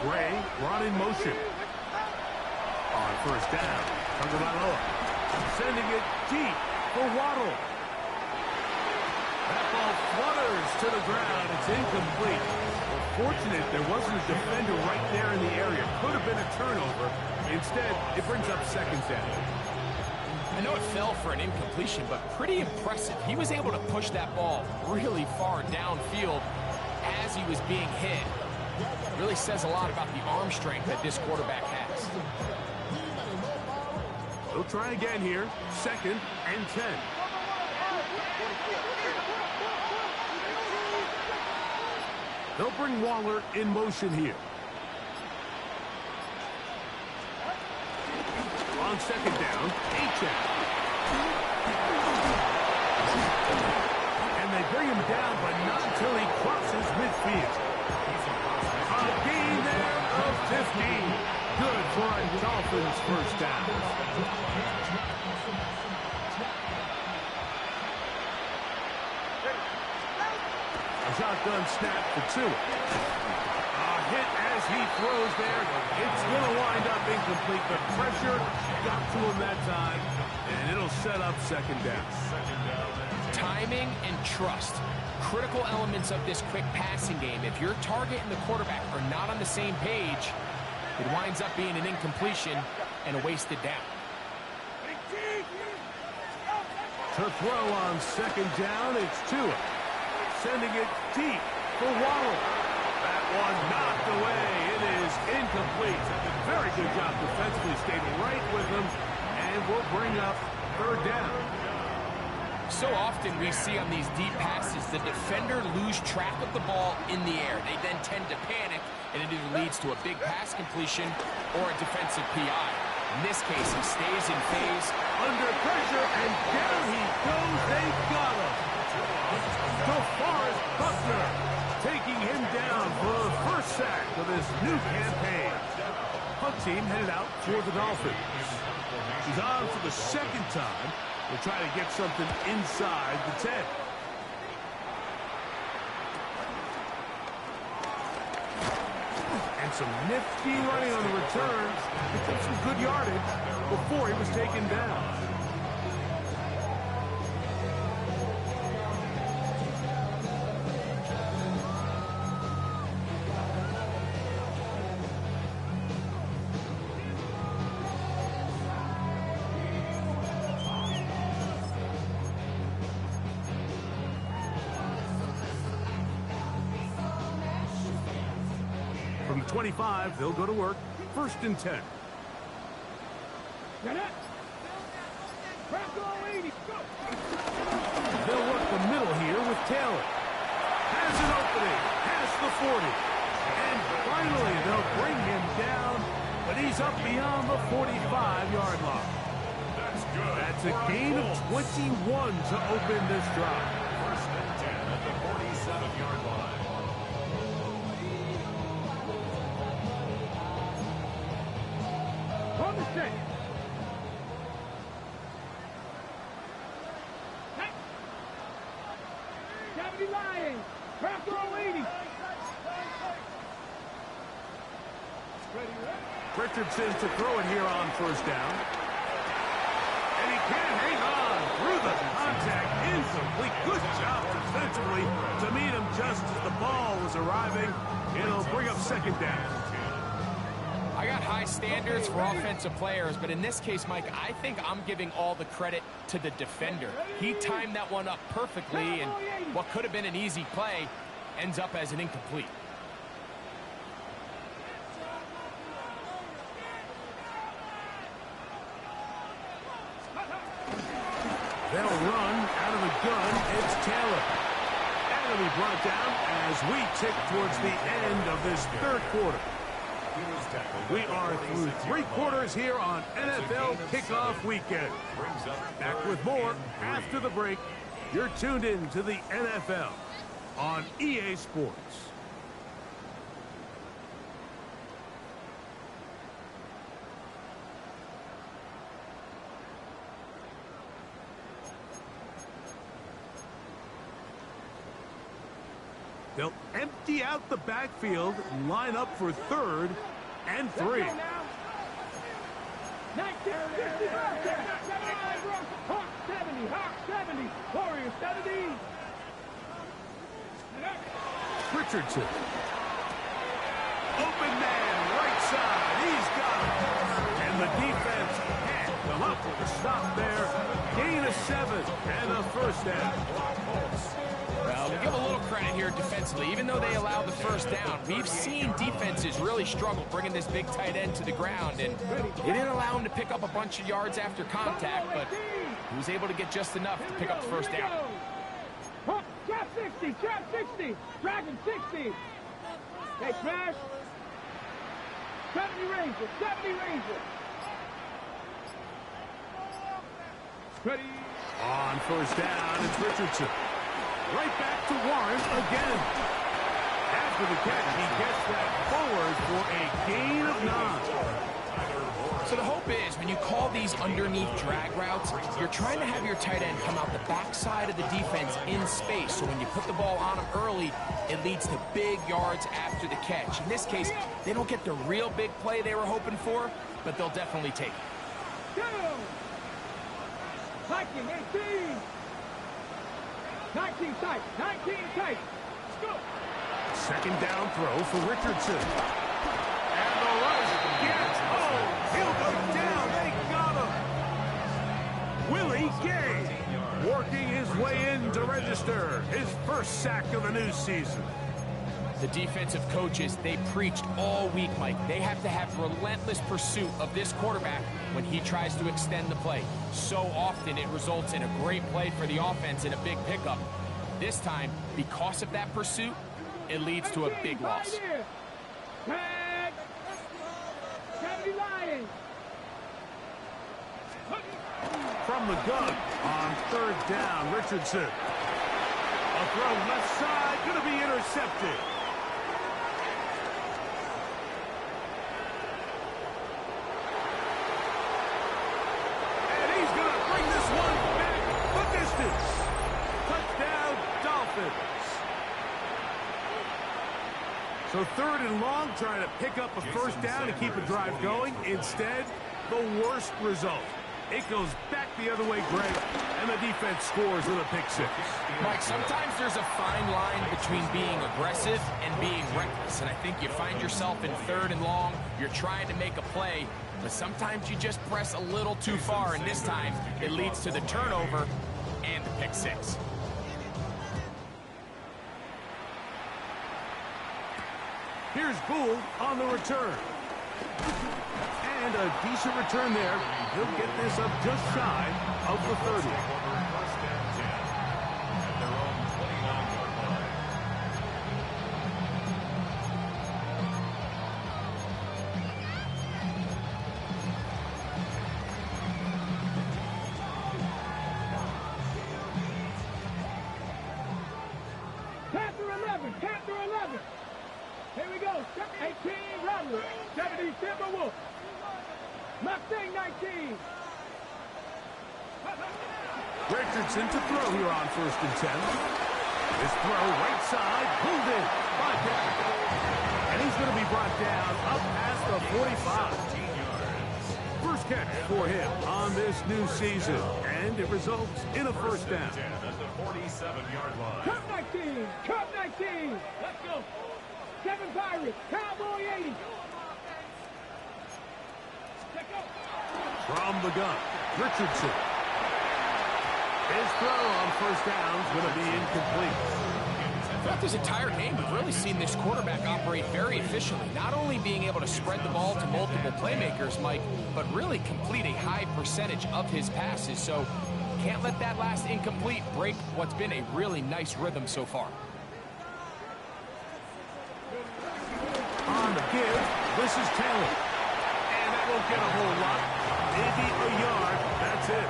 Gray brought in motion. On first down, Tagovailoa sending it deep for Waddle. That ball flutters to the ground. It's incomplete. Well, fortunate there wasn't a defender right there in the area. Could have been a turnover. Instead, it brings up second down. I know it fell for an incompletion, but pretty impressive. He was able to push that ball really far downfield as he was being hit. Really says a lot about the arm strength that this quarterback has. They'll try again here. 2nd and 10. They'll bring Waller in motion here. On 2nd down, H-Check. And they bring him down, but not until he crosses midfield. A gain there of 15. Good for a Dolphins first down. A shotgun snap for Tua. A hit as he throws there. It's going to wind up incomplete, but pressure got to him that time, and it'll set up second down. Timing and trust. Critical elements of this quick passing game. If your target and the quarterback are not on the same page, it winds up being an incompletion and a wasted down. To throw on 2nd down, it's Tua. Sending it deep for Waddle. That one knocked away. It is incomplete. Very good job defensively. Stayed right with him, and will bring up 3rd down. So often we see on these deep passes the defender lose track of the ball in the air. They then tend to panic, and it either leads to a big pass completion or a defensive PI. In this case, he stays in phase. Under pressure, and down he goes. They got him. DeForest Buckner taking him down for the first sack of this new campaign. Punt team headed out for the Dolphins. He's on for the 2nd time. We'll try to get something inside the 10. some nifty running on the returns. He took some good yardage before he was taken down. From the 25, they'll go to work. 1st and 10. They'll work the middle here with Taylor. Has an opening. Past the 40. And finally, they'll bring him down, but he's up beyond the 45-yard line. That's good. That's a gain of 21 to open this drive. 1st and 10 at the 47-yard line. On the stick. Deputy Lying. Craft throw 80. Richardson to throw it here on 1st down. And he can't hang on through the contact. Incomplete. Good job defensively to meet him just as the ball was arriving. It'll bring up 2nd down. I got high standards for offensive players, but in this case, Mike, I think I'm giving all the credit to the defender. He timed that one up perfectly, and what could have been an easy play ends up as an incomplete. They'll run out of the gun. It's Taylor. And it'll be brought down as we tick towards the end of this 3rd quarter. We are through 3 quarters here on NFL Kickoff Weekend. Back with more after the break. You're tuned in to the NFL on EA Sports. They'll empty out the backfield and line up for 3rd and 3. Hawk 70, Hawk 70, Warrior 70. Richardson. Open man, right side. He's got it. And the defense can't come up with a stop there. Gain of 7 and a 1st down. Well, we give a little credit here defensively. Even though they allowed the 1st down, we've seen defenses really struggle bringing this big tight end to the ground, and they didn't allow him to pick up a bunch of yards after contact, but he was able to get just enough to pick up the 1st down. Trap 60, trap 60, Dragon 60. Hey, Crash. 70 Ranger, 70 Ranger. Ready. On 1st down, it's Richardson. Right back to Warren again. After the catch, he gets that forward for a gain of 9. So the hope is when you call these underneath drag routes, you're trying to have your tight end come out the backside of the defense in space. So when you put the ball on him early, it leads to big yards after the catch. In this case, they don't get the real big play they were hoping for, but they'll definitely take it. Go! Viking 18. 19 tight, 19 tight. Let's go. 2nd down throw for Richardson. And the rush gets home. He'll go down. They got him. Willie Gay working his way in to register his 1st sack of the new season. The defensive coaches, they preached all week, Mike. They have to have relentless pursuit of this quarterback when he tries to extend the play. So often it results in a great play for the offense and a big pickup. This time, because of that pursuit, it leads to a big loss. Tag! 70 Lions! From the gun on 3rd down, Richardson. A throw left side, going to be intercepted. And he's going to bring this one back the distance. Touchdown, Dolphins. So So 3rd and long, trying to pick up a first down and keep a drive going. Instead, the worst result. It goes back the other way, Greg, and the defense scores with a pick 6. Mike, sometimes there's a fine line between being aggressive and being reckless, and I think you find yourself in 3rd and long, you're trying to make a play, but sometimes you just press a little too far, and this time it leads to the turnover and the pick 6. Here's Gould on the return. And a decent return there. He'll get this up just shy of the 30. First down 10 at their own 29-yard line. Panther 11, Panther 11. Here we go. 18, Rattler. 70, Timberwolf. Mustang 19. Richardson to throw here on 1st and 10. His throw right side, pulled in by Pickett. And he's going to be brought down up past the 45. 17 yards. First catch for him on this new season. And it results in a first down. 10 at the 47-yard line. Cup 19, Cup 19. Let's go. 7 Pirates, Cowboy 80. From the gun, Richardson. His throw on first down is going to be incomplete. Throughout this entire game, we've really seen this quarterback operate very efficiently, not only being able to spread the ball to multiple playmakers, Mike, but really complete a high percentage of his passes. So can't let that last incomplete break what's been a really nice rhythm so far. On the give, this is Taylor. And that won't get a whole lot. Maybe a yard. That's it.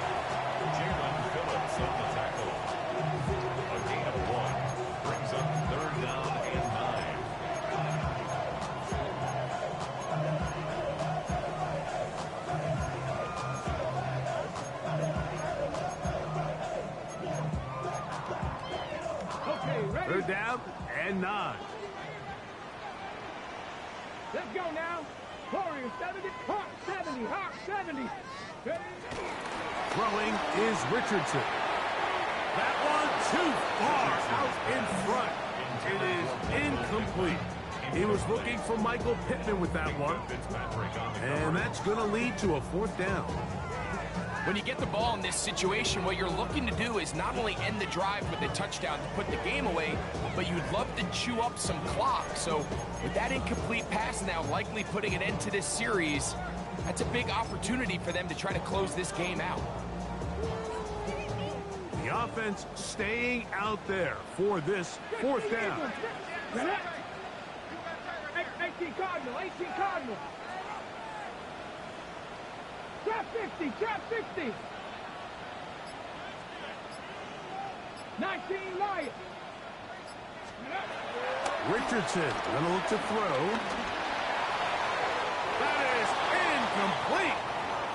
Jalen Phillips on the tackle. A gain of 1 brings up 3rd down and 9. Okay, ready? 3rd down and 9. Let's go now. Warriors 70, Hawk 70, Hawk 70. Ready? Throwing is Richardson. That one too far out in front. It is incomplete. He was looking for Michael Pittman with that one. And that's going to lead to a 4th down. When you get the ball in this situation, what you're looking to do is not only end the drive with a touchdown to put the game away, but you'd love to chew up some clock. So with that incomplete pass now likely putting an end to this series, that's a big opportunity for them to try to close this game out. The offense staying out there for this 4th down. 18 Cardinal, 18 Cardinal. Trap 60, trap 60. 19 Lions. Richardson going to look to throw. That is incomplete.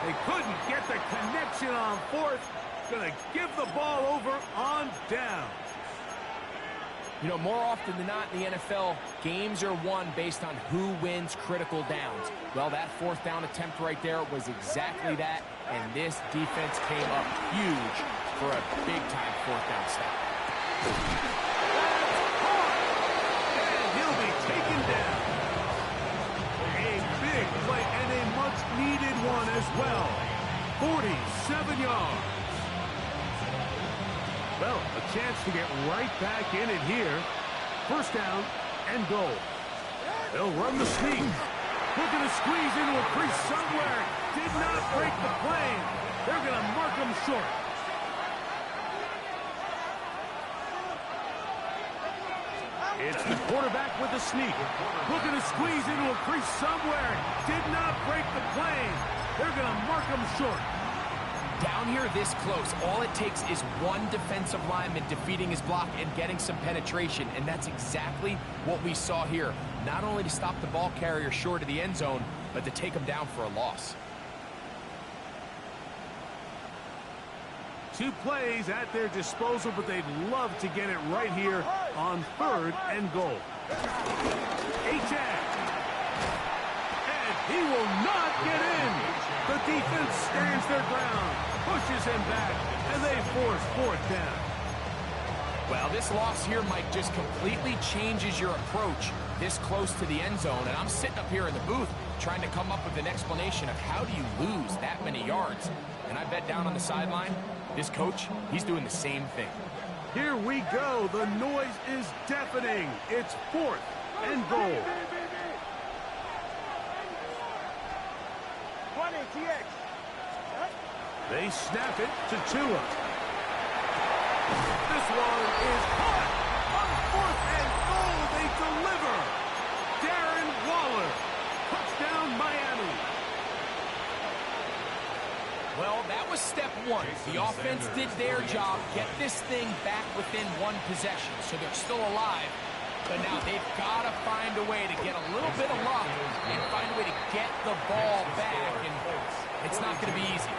They couldn't get the connection on 4th. Going to give the ball over on down. You know, more often than not in the NFL, games are won based on who wins critical downs. Well, that 4th down attempt right there was exactly that, and this defense came up huge for a big-time 4th down stop. And he'll be taken down. A big play and a much-needed one as well. 47 yards. Well, a chance to get right back in it here. First down and goal. They'll run the sneak. Looking to squeeze into a crease somewhere. Did not break the plane. They're going to mark him short. It's the quarterback with the sneak. Looking to squeeze into a crease somewhere. Did not break the plane. They're going to mark him short. Down here this close, all it takes is one defensive lineman defeating his block and getting some penetration, and that's exactly what we saw here. Not only to stop the ball carrier short of the end zone, but to take him down for a loss. 2 plays at their disposal, but they'd love to get it right here on 3rd and goal. H-Tag. And he will not get in. The defense stands their ground, pushes him back, and they force 4th down. Well, this loss here, Mike, just completely changes your approach this close to the end zone. And I'm sitting up here in the booth trying to come up with an explanation of how do you lose that many yards. And I bet down on the sideline, this coach, he's doing the same thing. Here we go. The noise is deafening. It's 4th and goal. 20, TX. They snap it to Tua. This one is caught. On 4th and goal, they deliver. Darren Waller. Touchdown, Miami. Well, that was step 1. The offense did their job, get this thing back within 1 possession, so they're still alive. But now they've got to find a way to get a little bit of luck and find a way to get the ball back, and it's not going to be easy.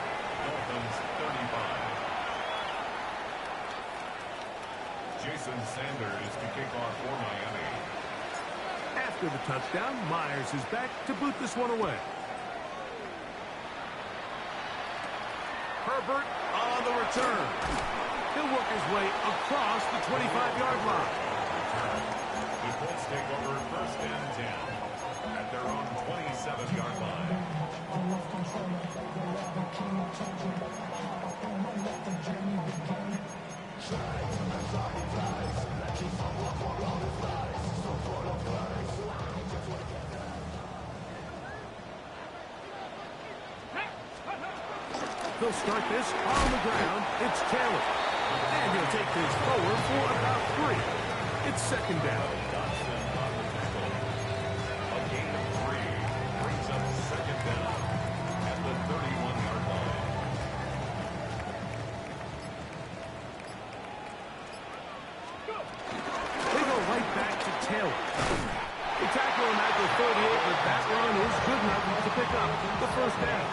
Dolphins 35. Jason Sanders to kick off for Miami. After the touchdown, Myers is back to boot this one away. Herbert on the return. He'll work his way across the 25-yard line. The Colts take over 1st and 10 at their own 27-yard line. They'll start this on the ground. It's Taylor. And he'll take this forward for about 3. It's 2nd down. A gain of 3 brings up 2nd down at the 31-yard line. They go right back to Taylor. They tackle him at the 38, but that run is good enough to pick up the 1st down.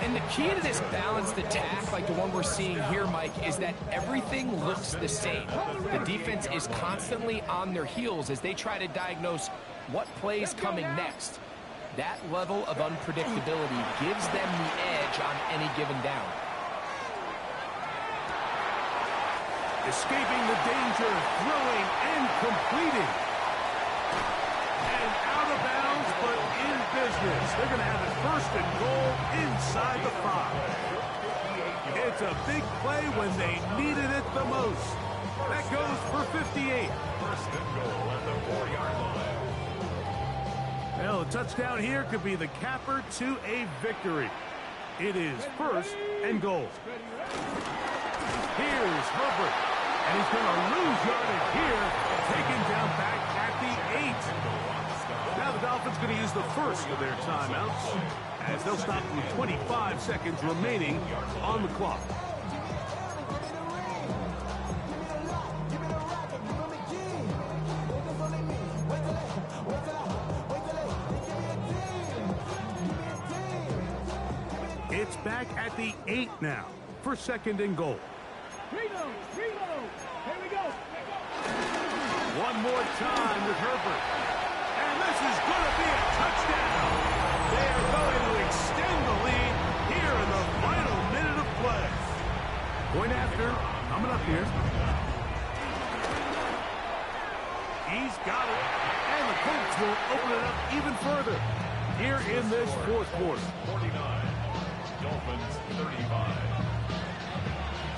And the key to this balanced attack, like the one we're seeing here, Mike, is that everything looks the same. The defense is constantly on their heels as they try to diagnose what play's coming next. That level of unpredictability gives them the edge on any given down. Escaping the danger, throwing and completing. And out of bounds, but in business. They're going to have it 1st and goal inside the 5. It's a big play when they needed it the most. That goes for 58. 1st and goal at the 4-yard line. Well, a touchdown here could be the capper to a victory. It is 1st and goal. Here's Herbert. And he's going to lose yardage here, taken down back at the 8. Now the Dolphins going to use the 1st of their timeouts as they'll stop with 25 seconds remaining on the clock. It's back at the 8 now for 2nd and goal. Reload. Here we go. One more time with Herbert. And this is going to be a touchdown. They are going to extend the lead here in the final minute of play. Point after, coming up here. He's got it. And the Colts will open it up even further here in this 4th quarter. 49. Dolphins 35.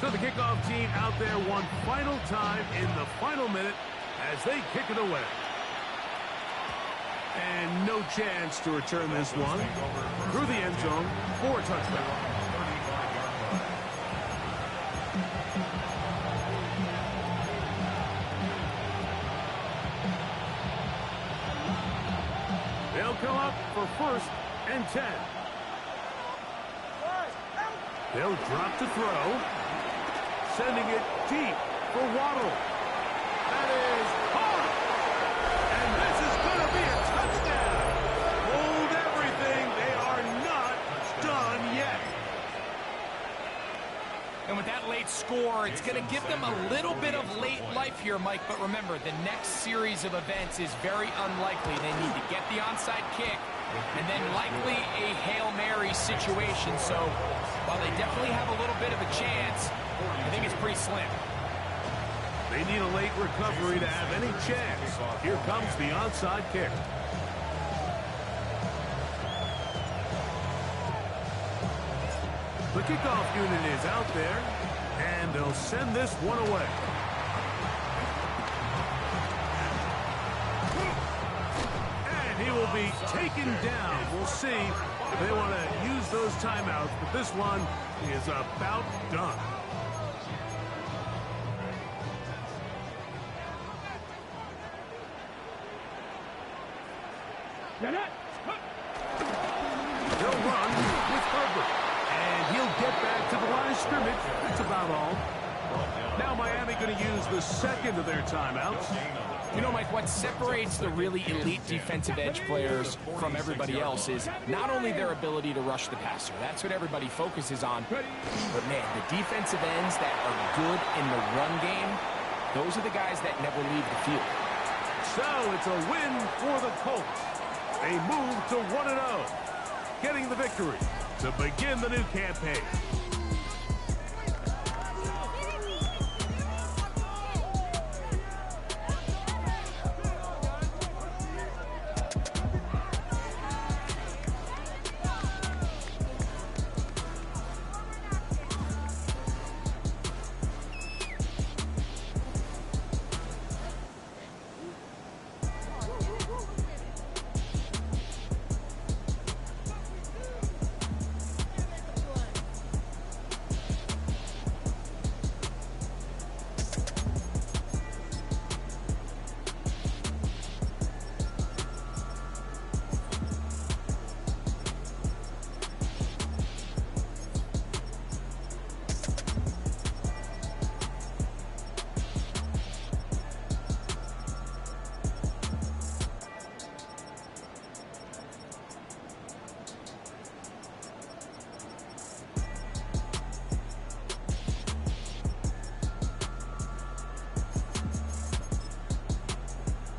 So the kickoff team out there one final time in the final minute as they kick it away. And no chance to return this one through the end zone for a touchdown. They'll come up for 1st and 10. They'll drop to throw. Sending it deep for Waddle. That is caught. And this is going to be a touchdown. Hold everything. They are not done yet. And with that late score, it's going to give them a little bit of late life here, Mike. But remember, the next series of events is very unlikely. They need to get the onside kick and then likely a Hail Mary situation. So while they definitely have a little bit of a chance, I think it's pretty slim. They need a late recovery to have any chance. Here comes the onside kick. The kickoff unit is out there, and they'll send this one away. And he will be taken down. We'll see if they want to use those timeouts, but this one is about done. They'll run with Herbert. And he'll get back to the line of scrimmage. That's about all. Now Miami going to use the second of their timeouts. You know, Mike, what separates the really elite defensive edge players from everybody else is not only their ability to rush the passer. That's what everybody focuses on. But, man, the defensive ends that are good in the run game, those are the guys that never leave the field. So it's a win for the Colts. They move to 1-0, getting the victory to begin the new campaign.